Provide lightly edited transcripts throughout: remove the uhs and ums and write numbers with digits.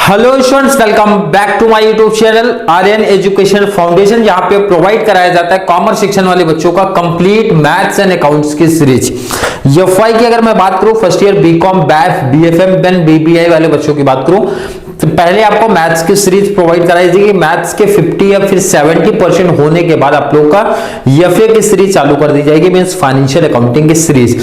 Hello students, welcome back to my YouTube channel Aryan education foundation, जहां पे provide कराया जाता है कॉमर्स सेक्शन वाले बच्चों का कंप्लीट मैथ्स एंड अकाउंट्स की सीरीज। एफवाई की अगर मैं बात करूं, first year BCom, BAF, BFM, then BBI वाले बच्चों की बात करूं तो पहले आपको मैथ्स की सीरीज प्रोवाइड कराई जाएगी। मैथ्स के 50 या फिर 70% होने के बाद आप लोग का एफए की सीरीज चालू कर दी जाएगी, मींस फाइनेंशियल अकाउंटिंग की सीरीज।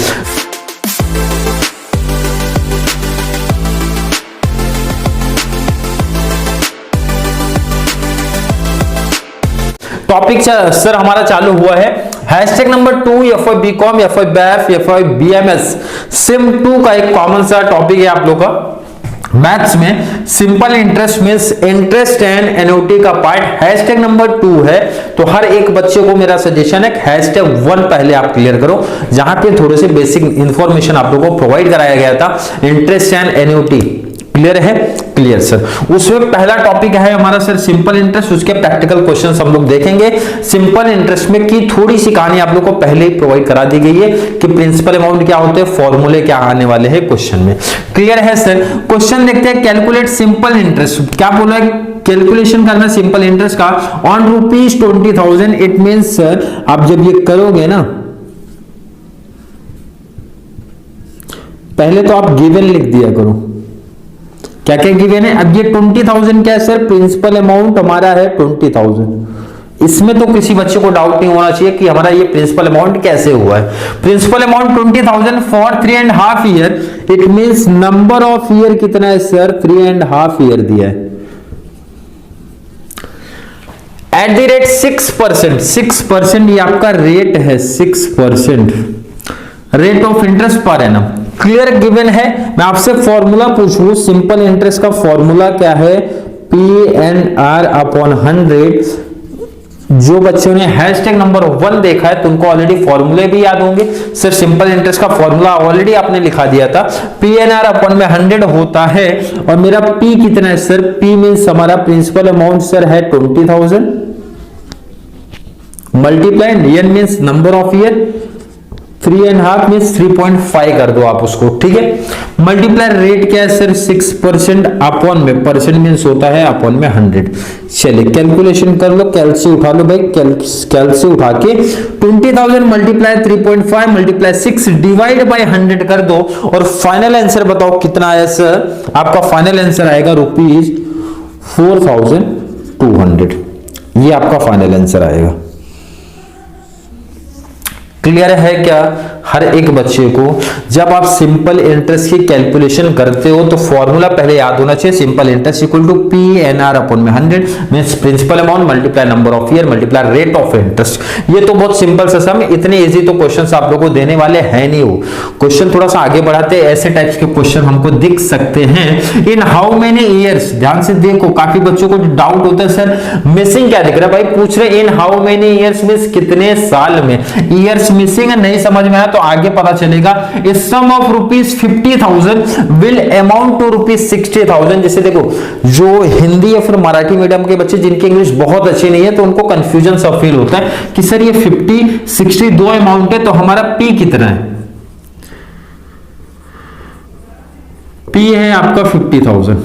टॉपिक सर हमारा चालू हुआ है hashtag number 2 FY BCom, FY BAF, FY BMS sem 2 का एक कॉमन सा टॉपिक है आप लोग का मैथ्स में। Simple interest means interest and annuity का पार्ट हैशटैग नंबर 2 है। तो हर एक बच्चे को मेरा सजेशन है हैशटैग 1 पहले आप क्लियर करो, जहां पे थोड़े से बेसिक इंफॉर्मेशन आप लोगों को प्रोवाइड कराया गया था इंटरेस्ट एंड एन्युटी। क्लियर है? Clear sir. उसमें पहला टॉपिक है हमारा सर सिंपल इंटरेस्ट, उसके प्रैक्टिकल क्वेश्चंस हम लोग देखेंगे। सिंपल इंटरेस्ट में की थोड़ी सी कहानी आप लोग को पहले ही प्रोवाइड करा दी गई है कि प्रिंसिपल अमाउंट क्या होते हैं, फॉर्मूले क्या आने वाले हैं क्वेश्चन में। क्लियर है सर? क्वेश्चन देखते हैं, कैलकुलेट सिंपल इंटरेस्ट। क्या बोला है? कैलकुलेशन करना सिंपल इंटरेस्ट का ऑन ₹20,000। इट मींस सर आप जब ये करोगे ना, पहले तो आप गिवन लिख दिया करो। क्या क्या गिवन है? अब ये 20,000 क्या है सर? प्रिंसिपल अमाउंट हमारा है 20,000। इसमें तो किसी बच्चे को डाउट नहीं होना चाहिए कि हमारा ये प्रिंसिपल अमाउंट कैसे हुआ है। Principal amount 20,000 for 3.5 year. It means number of year कितना है सर? 3.5 ईयर दिया है। एट द रेट 6%, 6% ये आपका रेट है, 6% rate of interest per annum. Clear given है। मैं आपसे फॉर्मूला पूछूं, सिंपल इंटरेस्ट का फॉर्मूला क्या है? PNR upon 100। जो बच्चों ने हैशटैग नंबर 1 देखा है तो उनको ऑलरेडी फॉर्मूले भी याद होंगे। सर सिंपल इंटरेस्ट का फॉर्मूला ऑलरेडी आपने लिखा दिया था, PNR अपॉन में 100 होता है। और मेरा P कितना है सर? P मींस हमारा प्रिंसिपल अमाउंट सर है 20,000 multiply N means number of year, 3.5 means 3.5 कर दो आप उसको, ठीक है। मल्टीप्लाई रेट क्या है सर? 6% अपॉन में, परसेंट मींस होता है अपॉन में 100। चलिए कैलकुलेशन कर लो, कैलसी उठा लो भाई, कैलसी उठा के 20,000 मल्टीप्लाई 3.5 मल्टीप्लाई 6 डिवाइड बाय 100 कर दो और फाइनल आंसर बताओ कितना आया सर? आपका फाइनल आंसर आएगा ₹4,200। ये आपका फाइनल आंसर आएगा। क्लियर है क्या? हर एक बच्चे को जब आप सिंपल इंटरेस्ट की कैलकुलेशन करते हो तो फॉर्मूला पहले याद होना चाहिए। Simple interest equal to PNR upon में 100 means principal amount multiply number of year multiply rate of interest. ये तो बहुत सिंपल सा सम, इतने इजी तो क्वेश्चंस आप लोगों को देने वाले हैं नहीं। वो क्वेश्चन थोड़ा सा आगे बढ़ाते ऐसे टाइप्स के क्वेश्चन हमको दिख सकते हैं। इन हाउ मेनी ईयर्स, ध्यान से देखो, काफी बच्चों को डाउट होता है सर मिसिंग क्या दिख रहा है भाई, पूछ रहे in how many years means कितने साल में। ईयर्स मिसिंग है, नहीं समझ में आया तो आगे पता चलेगा। इस सम ऑफ ₹50,000 विल अमाउंट टू ₹60,000। जैसे देखो जो हिंदी या फिर मराठी मीडियम के बच्चे जिनकी इंग्लिश बहुत अच्छी नहीं है तो उनको कंफ्यूजन सा फील होता है कि सर ये 50, 60 दो अमाउंट है तो हमारा P कितना है? P है आपका 50,000।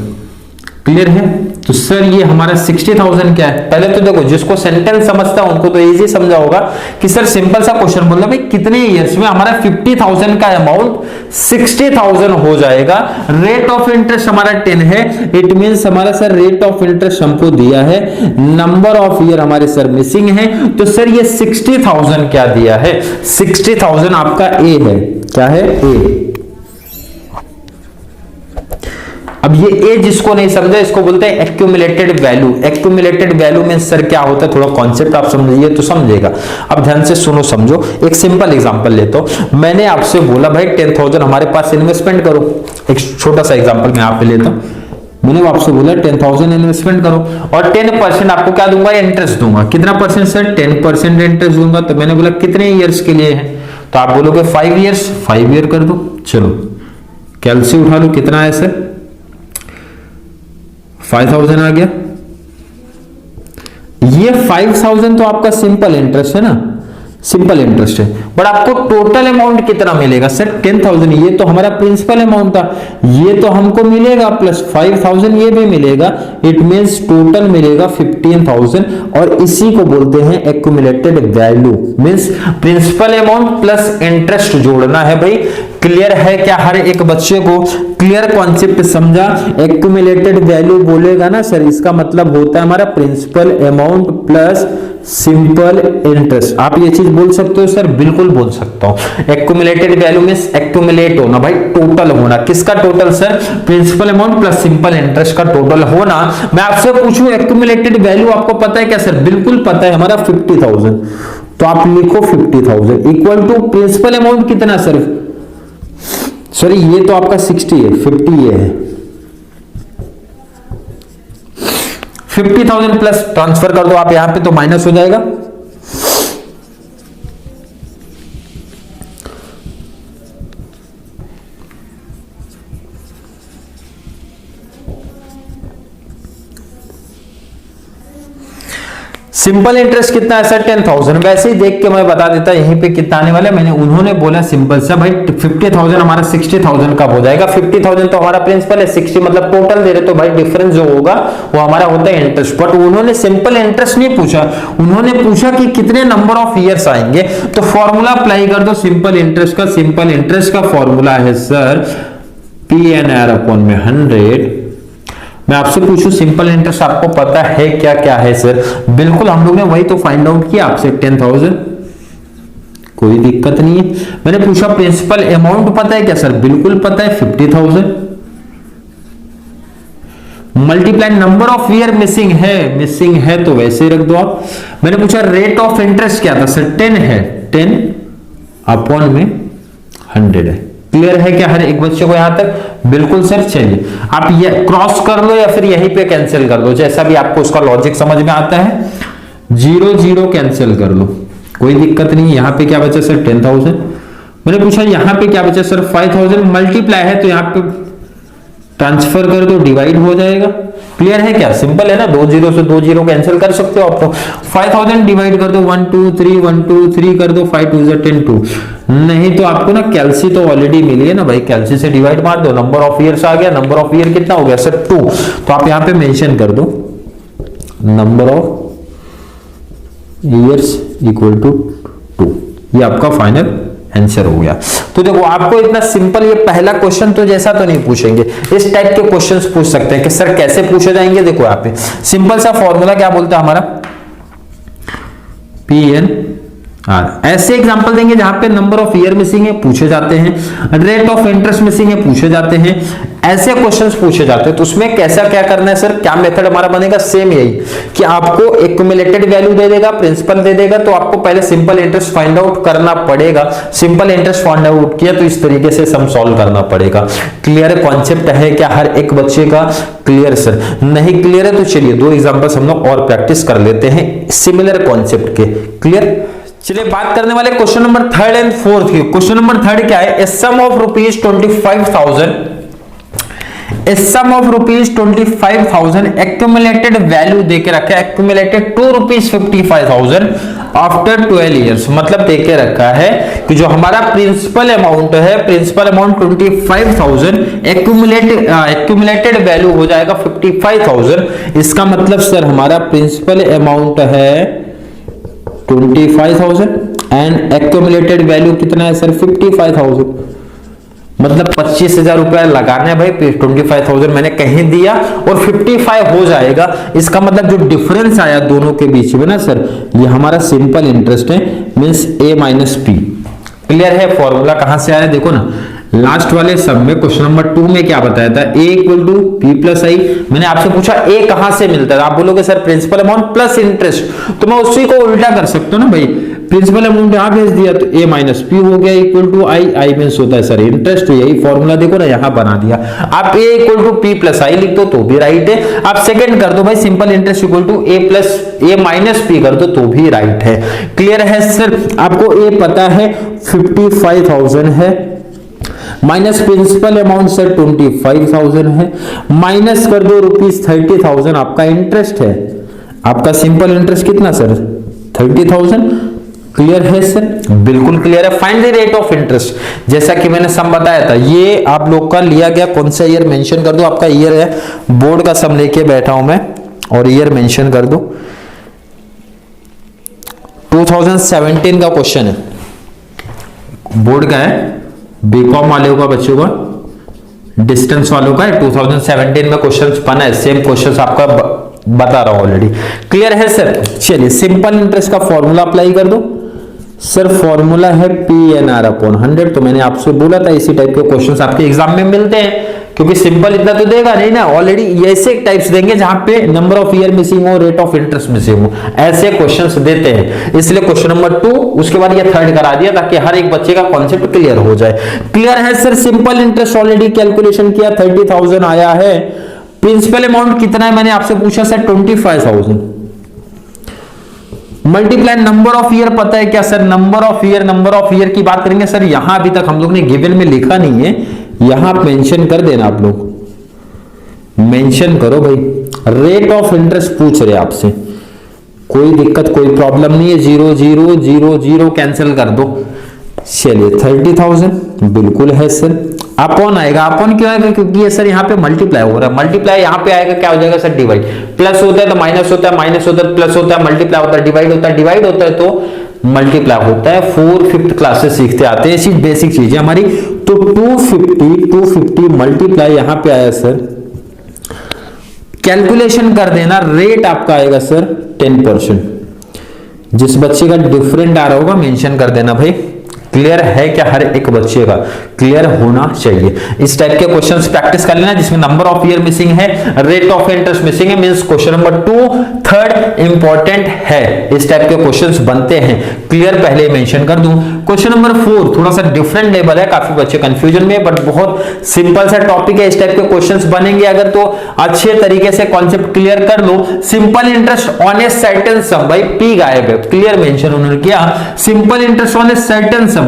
क्लियर है? तो सर ये हमारा 60,000 क्या है? पहले तो देखो जिसको सेंटेंस समझता है उनको तो इजी समझा होगा कि सर सिंपल सा क्वेश्चन बोल रहा भाई कितने इयर्स में हमारा 50,000 का अमाउंट 60,000 हो जाएगा। रेट ऑफ इंटरेस्ट हमारा 10 है। इट मींस हमारा सर रेट ऑफ इंटरेस्ट हमको दिया है, नंबर ऑफ ईयर हमारे सर मिसिंग है। तो सर ये 60,000 क्या दिया है? 60,000 आपका ए है। क्या है? ए। अब ये ए जिसको नहीं समझा इसको बोलते हैं एक्यूमुलेटेड वैल्यू। एक्यूमुलेटेड वैल्यू में सर क्या होता है, थोड़ा कॉन्सेप्ट आप समझिए तो समझेगा। अब ध्यान से सुनो समझो, एक सिंपल एग्जांपल लेता हूं। मैंने आपसे बोला भाई 10,000 हमारे पास इन्वेस्टमेंट करो। एक छोटा सा एग्जांपल मैं आप पे लेता हूं। मैंने आपसे बोला 10,000 इन्वेस्टमेंट करो और 10% आपको क्या दूंगा? इंटरेस्ट दूंगा। कितना परसेंट सर? 10% इंटरेस्ट दूंगा। तो मैंने बोला कितने ईयर्स के लिए है? तो आप बोलोगे 5 ईयर्स। 5 ईयर कर दो। चलो कैलसी उठा लो, कितना है सर? 5,000 आ गया। ये 5,000 तो आपका सिंपल इंटरेस्ट है ना, सिंपल इंटरेस्ट है। बट आपको टोटल अमाउंट कितना मिलेगा सर 10,000। ये तो हमारा प्रिंसिपल अमाउंट था, ये तो हमको मिलेगा प्लस 5,000 ये भी मिलेगा, इट मींस टोटल मिलेगा 15,000। और इसी को बोलते हैं accumulated value, means principal amount plus interest जोड़ना है भाई। क्लियर है क्या हर एक बच्चे को? क्लियर कॉन्सेप्ट समझा? एक्यूमुलेटेड वैल्यू बोलेगा ना सर, इसका मतलब होता है हमारा principal amount plus simple interest. आप ये चीज बोल सकते हो सर? बिल्कुल बोल सकता हूं। एक्यूमुलेटेड वैल्यू मींस एक्यूमुलेट होना भाई, टोटल होना। किसका total sir? Principal amount plus simple interest का टोटल होना। मैं आपसे पूछूं एक्यूमुलेटेड वैल्यू आपको पता है क्या सर? बिल्कुल पता है, हमारा 50,000। तो आप लिखो 50,000 इक्वल टू प्रिंसिपल अमाउंट कितना सर? सॉरी ये तो आपका 60 है, 50 ये है। 50,000 प्लस ट्रांसफर कर दो आप यहां पे तो माइनस हो जाएगा। सिंपल इंटरेस्ट कितना है सर? 10,000। वैसे ही देख के मैं बता देता यहीं पे कितना आने वाला है। मैंने उन्होंने बोला सिंपल सा भाई 50,000 हमारा 60,000 कब हो जाएगा? 50,000 तो हमारा प्रिंसिपल है, 60 मतलब टोटल दे रहे, तो भाई डिफरेंस जो होगा वो हमारा होता है इंटरेस्ट। बट उन्होंने सिंपल इंटरेस्ट नहीं पूछा, उन्होंने पूछा कि कितने नंबर ऑफ ईयर्स आएंगे। तो फॉर्मूला अप्लाई कर दो सिंपल इंटरेस्ट का। सिंपल इंटरेस्ट का फॉर्मूला है सर PNR अपॉन में 100। मैं आपसे पूछूं सिंपल इंटरेस्ट आपको पता है क्या क्या है सर? बिल्कुल हम लोग ने वही तो फाइंड आउट किया आपसे 10,000, कोई दिक्कत नहीं है। मैंने पूछा प्रिंसिपल अमाउंट पता है क्या सर? बिल्कुल पता है 50,000। Multiply number of year missing है तो वैसे ही रख दो आप। मैंने पूछा रेट ऑफ इंटरेस्ट क्या था सर? 10 है, 10 अपॉन में 100 है। क्लियर है क्या हर एक बच्चे को यहां तक? बिल्कुल सर। चलिए आप ये क्रॉस कर लो या फिर यहीं पे कैंसिल कर दो, जैसा भी आपको उसका लॉजिक समझ में आता है। 0 0 कैंसिल कर लो, कोई दिक्कत नहीं। यहां पे क्या बचा सर? 10,000। मैंने पूछा यहां पे क्या बचा सर? 5,000। मल्टीप्लाई है तो यहां पे ट्रांसफर कर दो, डिवाइड हो जाएगा। क्लियर है क्या? सिंपल है ना, 2 0 से 2 0 कैंसिल कर सकते हो आप। तो 5,000 डिवाइड कर दो 1 2 3 1 2 3 कर दो, 5 2 10 2। नहीं तो आपको ना कैल्सी तो ऑलरेडी मिली है ना भाई, कैल्सी से डिवाइड मार दो, नंबर ऑफ ईयर्स आ गया। नंबर ऑफ ईयर कितना हो गया सर? 2। तो आप यहां पे मेंशन कर दो number of years equal to 2। ये आपका फाइनल आंसर हो गया। तो देखो आपको इतना सिंपल ये पहला क्वेश्चन तो जैसा तो नहीं पूछेंगे, इस टाइप के क्वेश्चंस पूछ सकते हैं कि सर कैसे पूछे जाएंगे। देखो यहाँ पे सिंपल सा फॉर्मूला क्या बोलता है हमारा? PNR। ऐसे एग्जांपल देंगे जहां पे नंबर ऑफ ईयर मिसिंग है, पूछे जाते हैं। रेट ऑफ इंटरेस्ट मिसिंग है, पूछे जाते हैं। ऐसे क्वेश्चंस पूछे जाते हैं। तो उसमें कैसा क्या करना है सर? क्या मेथड हमारा बनेगा? सेम यही कि आपको एक्यूमुलेटेड वैल्यू दे देगा, प्रिंसिपल दे देगा, तो आपको पहले सिंपल इंटरेस्ट फाइंड आउट करना पड़ेगा। सिंपल इंटरेस्ट फाइंड आउट किया तो इस तरीके से सम सॉल्व करना पड़ेगा। क्लियर कॉन्सेप्ट है क्या हर एक बच्चे का? Clear sir. नहीं क्लियर है तो चलिए 2 एग्जांपल्स हम लोग और प्रैक्टिस कर लेते हैं सिमिलर कॉन्सेप्ट के। क्लियर? चलिए बात करने वाले question number 3rd and 4th की। क्वेश्चन नंबर 3rd क्या है? सम ऑफ ₹25,000 एक्यूमुलेटेड वैल्यू देके रखा है, एक्यूमुलेटेड ₹55,000 आफ्टर 12 इयर्स। मतलब देके रखा है कि जो हमारा प्रिंसिपल अमाउंट है, प्रिंसिपल अमाउंट 25,000, एक्यूमुलेटेड वैल्यू हो जाएगा 55,000। इसका मतलब सर हमारा प्रिंसिपल अमाउंट है 25,000 एंड एक्यूमुलेटेड वैल्यू कितना है सर? 55,000। मतलब 25,000 रुपया लगाना है भाई। 25,000 मैंने कहीं दिया और 55 हो जाएगा। इसका मतलब जो डिफरेंस आया दोनों के बीच में ना सर, ये हमारा सिंपल इंटरेस्ट है, means A minus P। Clear है? फॉर्मूला कहां से आया देखो ना, लास्ट वाले सब में क्वेश्चन नंबर 2 में क्या बताया था? A equal to P plus I. मैंने आपसे पूछा A कहां से मिलता है? आप बोलोगे sir principal amount plus interest, तो मैं उसी को उल्टा कर सकता हूं ना भाई। प्रिंसिपल अमाउंट यहां भेज दिया तो A माइनस P हो गया equal to I. I means होता है सर इंटरेस्ट। तो यही फॉर्मूला देखो ना यहां बना दिया। आप A equal to P plus I लिख दो तो भी राइट है। आप सेकंड कर दो भाई, simple interest equal to A minus P कर दो तो भी राइट है। क्लियर है सर? आपको A पता है 55,000 है, माइनस प्रिंसिपल अमाउंट सर 25,000 है, माइनस कर दो ₹30,000 आपका इंटरेस्ट है। आपका सिंपल इंटरेस्ट कितना सर? 30,000 क्लियर है सर? बिल्कुल क्लियर है। Find the rate of interest, जैसा कि मैंने सम बताया था, ये आप लोग का लिया गया कौन सा ईयर मेंशन कर दो, आपका ईयर है, बोर्ड का सम लेके बैठा हूं मैं और ईयर मेंशन कर दो। 2017 का क्वेश्चन है, बोर्ड का है, बीकॉम वालों का, बच्चों का, डिस्टेंस वालों का है। 2017 में क्वेश्चंस बना है, सेम क्वेश्चंस आपका बता रहा हूं ऑलरेडी। क्लियर है सर? चलिए सिंपल इंटरेस्ट का फॉर्मूला अप्लाई कर दो सर। फॉर्मूला है PNR अपॉन 100। तो मैंने आपसे बोला था इसी टाइप के क्वेश्चंस आपके एग्जाम में मिलते हैं, क्योंकि सिंपल इतना तो देगा नहीं ना, ऑलरेडी ऐसे टाइप्स देंगे जहां पे नंबर ऑफ ईयर मिसिंग हो, रेट ऑफ इंटरेस्ट मिसिंग हो, ऐसे क्वेश्चंस देते हैं। इसलिए क्वेश्चन नंबर 2, उसके बाद ये थर्ड करा दिया ताकि हर एक बच्चे का कॉन्सेप्ट क्लियर हो जाए। क्लियर है sir? Simple interest already calculation किया, 30,000 आया है। प्रिंसिपल अमाउंट कितना है मैंने आपसे पूछा sir? 25,000। Multiply number of year पता है क्या सर? नंबर ऑफ ईयर की बात करेंगे सर। यहां अभी तक हम लोग ने गिवन में लिखा नहीं है, यहां मेंशन कर देना, आप लोग मेंशन करो भाई। रेट ऑफ इंटरेस्ट पूछ रहे आपसे, कोई दिक्कत कोई प्रॉब्लम नहीं है। 0 0 0 0 कैंसिल कर दो। चलिए 30,000 बिल्कुल है सर। अपॉन आएगा, अपॉन क्यों आएगा? क्योंकि ये सर यहाँ पे मल्टीप्लाई हो रहा है। मल्टीप्लाई यहाँ पे आएगा, क्या हो जाएगा सर? डिवाइड। प्लस होता है तो माइनस होता है, माइनस होता है प्लस होता है, मल्टीप्लाई होता है, डिवाइड होता है, डिवाइड होता है तो मल्टीप्लाई होता है। 4th 5th क्लासेस सीखते आते हैं, ऐसी बेसिक चीजें हमारी। तो 250 मल्टीप्लाई यहाँ पे आया सर, कैलकुलेशन कर देना। रेट आपका आएगा सर 10%। जिस बच्चे का डिफरेंट आ रहा होगा मेंशन कर देना भाई। क्लियर है क्या? हर एक बच्चे का क्लियर होना चाहिए। इस टाइप के क्वेश्चंस प्रैक्टिस कर लेना जिसमें नंबर ऑफ ईयर मिसिंग है, रेट ऑफ इंटरेस्ट मिसिंग है, means question number 2 third important है। इस टाइप के क्वेश्चंस बनते हैं, क्लियर पहले मेंशन कर दूं। क्वेश्चन नंबर 4 थोड़ा सा डिफरेंट लेवल है, काफी बच्चे कंफ्यूजन में, बट बहुत सिंपल सा टॉपिक है। इस टाइप के क्वेश्चंस बनेंगे अगर तो अच्छे तरीके से कॉन्सेप्ट क्लियर कर लो। Simple interest on a certain sum, भाई पी गायब है, क्लियर मेंशन उन्होंने किया। Simple interest on a certain sum,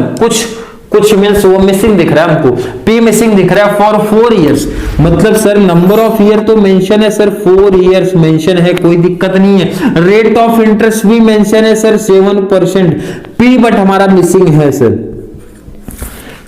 कुछ मींस वो मिसिंग दिख रहा है हमको, पी मिसिंग दिख रहा है फॉर 4 इयर्स। मतलब सर नंबर ऑफ ईयर तो मेंशन है सर, 4 इयर्स मेंशन है, कोई दिक्कत नहीं है। रेट ऑफ इंटरेस्ट भी मेंशन है सर 7%, पी बट हमारा मिसिंग है सर।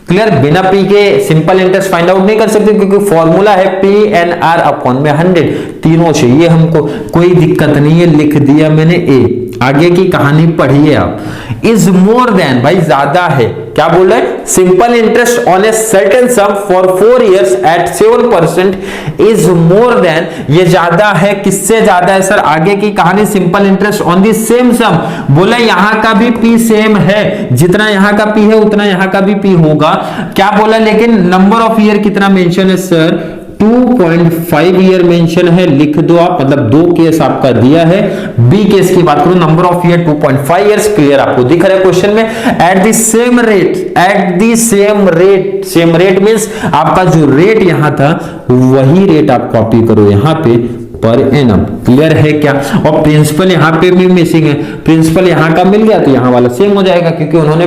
क्लियर? बिना पी के सिंपल इंटरेस्ट फाइंड आउट नहीं कर सकते, क्योंकि फॉर्मूला है PNR अपॉन में 100। तीनों चाहिए हमको, कोई दिक्कत नहीं है, लिख दिया मैंने ए। आगे की कहानी पढ़िए आप। इज मोर देन, भाई ज्यादा है, क्या बोल रहे हैं? Simple interest on a certain sum for 4 years at 7% is more than, ये ज्यादा है, किससे ज्यादा है सर? आगे की कहानी, simple interest on the same sum, बोले यहां का भी पी सेम है, जितना यहां का पी है उतना यहां का भी पी होगा। क्या बोला? लेकिन नंबर ऑफ ईयर कितना मेंशन है सर? 2.5 ईयर मेंशन है, लिख दो आप, मतलब 2 केस आपका दिया है। बी केस की बात करूं, number of year 2.5 years, clear आपको दिख रहा है क्वेश्चन में। At the same rate, at the same rate, same rate means आपका जो रेट यहां था वही रेट आप कॉपी करो यहां पे पर एनम। क्लियर है क्या? और प्रिंसिपल यहां पे भी मिसिंग है, प्रिंसिपल यहां का मिल गया तो यहां वाला सेम हो जाएगा, क्योंकि उन्होंने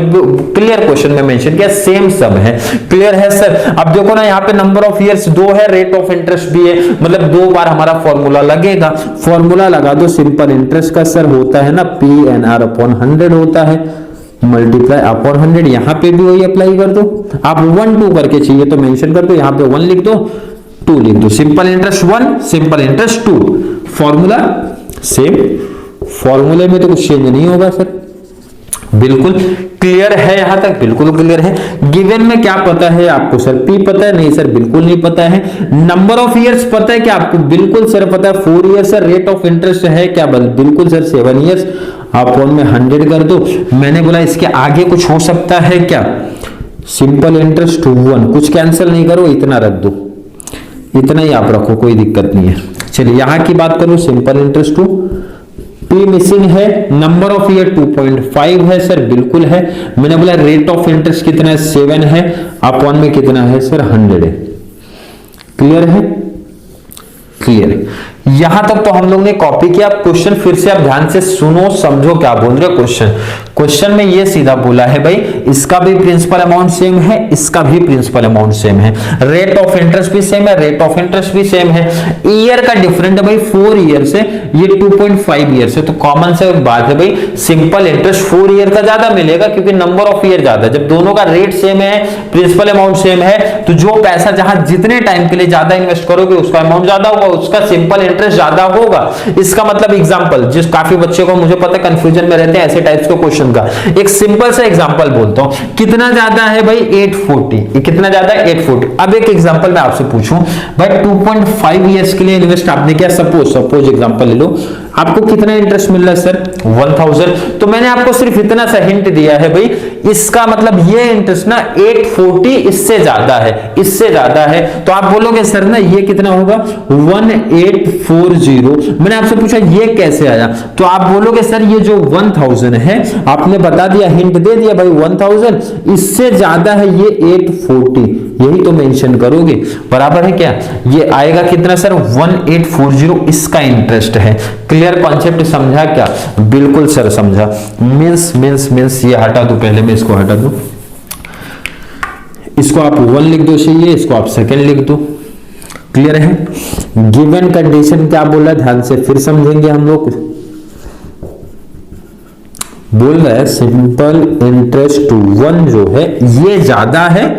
क्लियर क्वेश्चन में मेंशन किया सेम सब है। क्लियर है सर? अब देखो ना, यहां पे नंबर ऑफ इयर्स 2 है, रेट ऑफ इंटरेस्ट भी है, मतलब 2 बार हमारा फॉर्मूला लगेगा। फॉर्मूला लगा दो सिंपल इंटरेस्ट का सर, होता है ना PNR अपॉन 100 होता है, मल्टीप्लाई अपॉन 100। यहां पे भी वही अप्लाई कर दो आप। 1 2 करके चाहिए तो मेंशन कर दो, यहां पे 1 लिख दो, 2 लिख दो। Simple interest 1, simple interest 2, formula same. फॉर्मूले में तो कुछ चेंज नहीं होगा सर। बिल्कुल क्लियर है यहां तक? बिल्कुल क्लियर है। गिवन में क्या पता है आपको सर? पी पता है? नहीं सर, बिल्कुल नहीं पता है। नंबर ऑफ इयर्स पता है क्या आपको? बिल्कुल सर पता है, 4 years sir. Rate of interest है क्या? बिल्कुल सर 7 इयर्स। अपॉन में 100 कर दो। मैंने बोला इसके आगे कुछ हो सकता है क्या? सिंपल इंटरेस्ट 1, कुछ कैंसिल नहीं करो, इतना रख दो, इतना ही आप रखो, कोई दिक्कत नहीं है। चलिए यहां की बात करो, सिंपल इंटरेस्ट 2, पी मिसिंग है, नंबर ऑफ ईयर 2.5 है सर, बिल्कुल है। मैंने बोला रेट ऑफ इंटरेस्ट कितना है? 7 है, अपॉन में कितना है सर? 100 है। क्लियर है? क्लियर है। यहां तक तो हम लोग ने कॉपी किया। क्वेश्चन फिर से आप ध्यान से सुनो, समझो क्या बोल रहे हो। क्वेश्चन में ये सीधा बोला है भाई, इसका भी प्रिंसिपल अमाउंट सेम है, इसका भी प्रिंसिपल अमाउंट सेम है, रेट ऑफ इंटरेस्ट भी सेम है, रेट ऑफ इंटरेस्ट भी सेम है, ईयर का डिफरेंट है भाई 4 ईयर से, ये 2.5 ईयर से। तो कॉमन से बात है भाई, सिंपल इंटरेस्ट 4 ईयर का ज्यादा मिलेगा क्योंकि नंबर ऑफ ईयर ज्यादा। जब दोनों का रेट सेम है, प्रिंसिपल अमाउंट सेम है, तो जो पैसा जहां जितने टाइम के लिए ज्यादा इन्वेस्ट करोगे उसका अमाउंट ज्यादा होगा, उसका सिंपल इंटरेस्ट ज्यादा होगा। इसका मतलब एग्जांपल, जिस काफी बच्चे को मुझे पता है कंफ्यूजन में रहते हैं ऐसे टाइप्स के क्वेश्चन का, एक सिंपल सा एग्जांपल बोलता हूं। कितना ज्यादा है भाई 840, कितना ज्यादा है 840। अब एक एग्जांपल मैं आपसे पूछूं भाई, 2.5 इयर्स के लिए इन्वेस्ट आपने किया, सपोज एग्जांपल ले लो, आपको कितना इंटरेस्ट मिल रहा है सर 1000। तो मैंने आपको सिर्फ इतना सा हिंट दिया है भाई, इसका मतलब ये इंटरेस्ट ना 840 इससे ज्यादा है, इससे ज्यादा है। तो आप बोलोगे सर ना ये कितना होगा 1840। मैंने आपसे पूछा ये कैसे आया, तो आप बोलोगे सर ये जो 1000 है, आपने बता दिया, हिंट दे दिया भाई 1000 इससे ज्यादा है ये 840, यही तो मेंशन करोगे। बराबर है क्या, ये आएगा कितना सर 1840, इसका इंटरेस्ट है। क्लियर कॉन्सेप्ट समझा क्या? बिल्कुल सर समझा। मींस ये हटा दो, पहले मैं इसको हटा दूं, इसको आप 1 लिख दो चाहिए, इसको आप सेकंड लिख दो। क्लियर है? गिवन कंडीशन क्या बोला, ध्यान से फिर समझेंगे हम लोग। बोल रहा है सिंपल इंटरेस्ट 1 जो है ये ज्यादा है,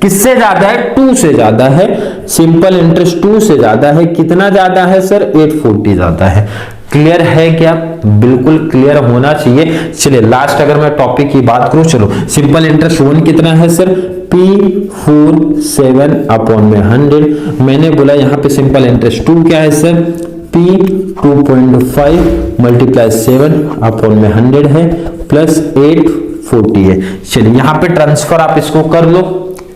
किससे ज्यादा है 2 से ज्यादा है। सिंपल इंटरेस्ट 2 से ज्यादा है, कितना ज्यादा है सर 840 ज्यादा है। क्लियर है क्या? बिल्कुल क्लियर होना चाहिए। चलिए लास्ट अगर मैं टॉपिक की बात करूं, चलो सिंपल इंटरेस्ट 1 कितना है सर P47 अपॉन में 100। मैंने बोला यहां पे सिंपल इंटरेस्ट 2 क्या है सर P2.5 मल्टीप्लाई 7 अपॉन में 100 है प्लस 840 है। चलिए यहां पे ट्रांसफर आप इसको कर लो,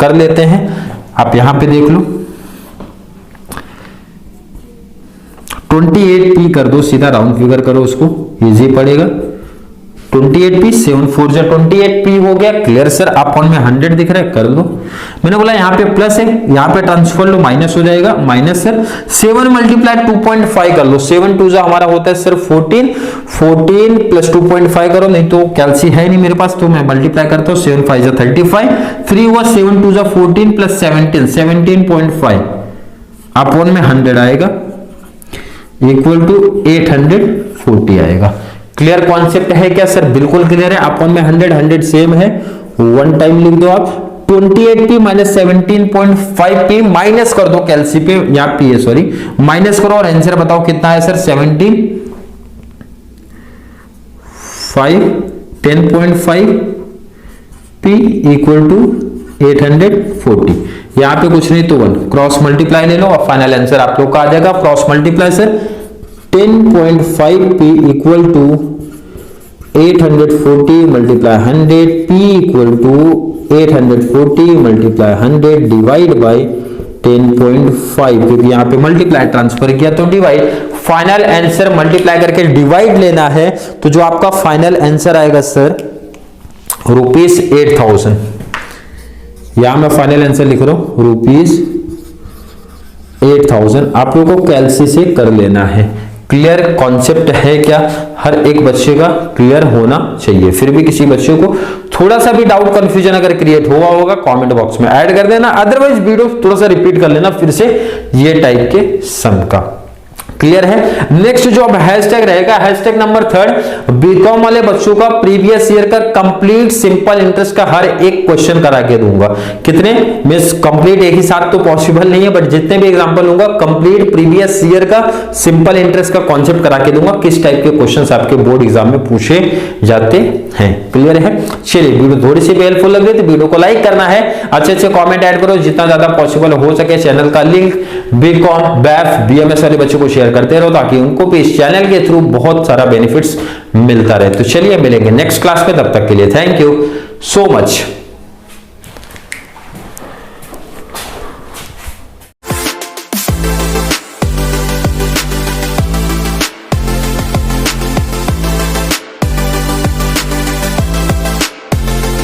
कर लेते हैं। आप यहां पे देख लो 28p कर दो, सीधा राउंड फिगर करो उसको, इजी पड़ेगा। 28p 7 4 जा 28p हो गया। Clear sir? अपॉन में 100 दिख रहा है, कर लो। मैंने बोला यहाँ पे प्लस है, यहाँ पे ट्रांसफर लो, माइनस हो जाएगा। माइनस सर 7 मल्टीप्लाई 2.5 कर लो, 7 2 जा हमारा होता है सर 14 प्लस 2.5 करो, नहीं तो कैलसी है नहीं मेरे पास, तो मैं मल्टीप्लाई करता हूँ। 7 5 जा 35, 3 हुआ 7 2 जा 14 प्लस 17.5 अपॉन में 100 आएगा इक्वल टू 840 आएगा। क्लियर कॉन्सेप्ट है क्या सर? बिल्कुल क्लियर है। अपॉन में 100 सेम है, 1 टाइम लिख दो आप। 28p माइनस 17.5p माइनस कर दो कैलसी पे, यहाँ p है सॉरी, माइनस करो और आंसर बताओ कितना है सर 17.5 10.5p इक्वल टू 840। यहां पे कुछ नहीं तो 1 क्रॉस मल्टीप्लाई ले लो और फाइनल आंसर आप लोग का आ जाएगा। Cross multiply sir 10.5p equal to 840 multiply 100, p equal to 840 multiply 100 divide by 10.5, क्योंकि यहाँ पे मल्टीप्लाई ट्रांसफर किया तो डिवाइड। फाइनल आंसर मल्टीप्लाई करके डिवाइड लेना है, तो जो आपका फाइनल आंसर आएगा सर ₹8000। यहां मैं फाइनल आंसर लिख रहा हूं ₹8000। आप लोगों को कैलसी से कर लेना है। क्लियर कॉन्सेप्ट है क्या? हर एक बच्चे का क्लियर होना चाहिए। फिर भी किसी बच्चे को थोड़ा सा भी डाउट कंफ्यूजन अगर क्रिएट हुआ होगा कमेंट बॉक्स में ऐड कर देना, अदरवाइज वीडियो थोड़ा सा रिपीट कर लेना फिर से ये टाइप के सम का। क्लियर है? नेक्स्ट जो अब हैशटैग रहेगा, हैशटैग नंबर 3 बीकॉम वाले बच्चों का प्रीवियस ईयर का कंप्लीट सिंपल इंटरेस्ट का हर एक क्वेश्चन करा के दूंगा। कितने मिस कंप्लीट एक ही साथ तो पॉसिबल नहीं है, बट जितने भी एग्जांपल लूंगा कंप्लीट प्रीवियस ईयर का सिंपल इंटरेस्ट का कॉन्सेप्ट करा के दूंगा, किस टाइप के क्वेश्चंस आपके बोर्ड एग्जाम में पूछे जाते हैं। क्लियर है? चलिए वीडियो थोड़ी सी हेल्पफुल लग रही तो वीडियो को लाइक करना है, अच्छे अच्छे कॉमेंट ऐड करो, जितना ज्यादा पॉसिबल हो सके। चैनल का लिंक बीकॉम बैफ बीएमएस वाले बच्चों को शेयर करते रहो ताकि उनको भी इस चैनल के थ्रू बहुत सारा बेनिफिट्स मिलता रहे। तो चलिए मिलेंगे नेक्स्ट क्लास में, तब तक के लिए थैंक यू सो मच।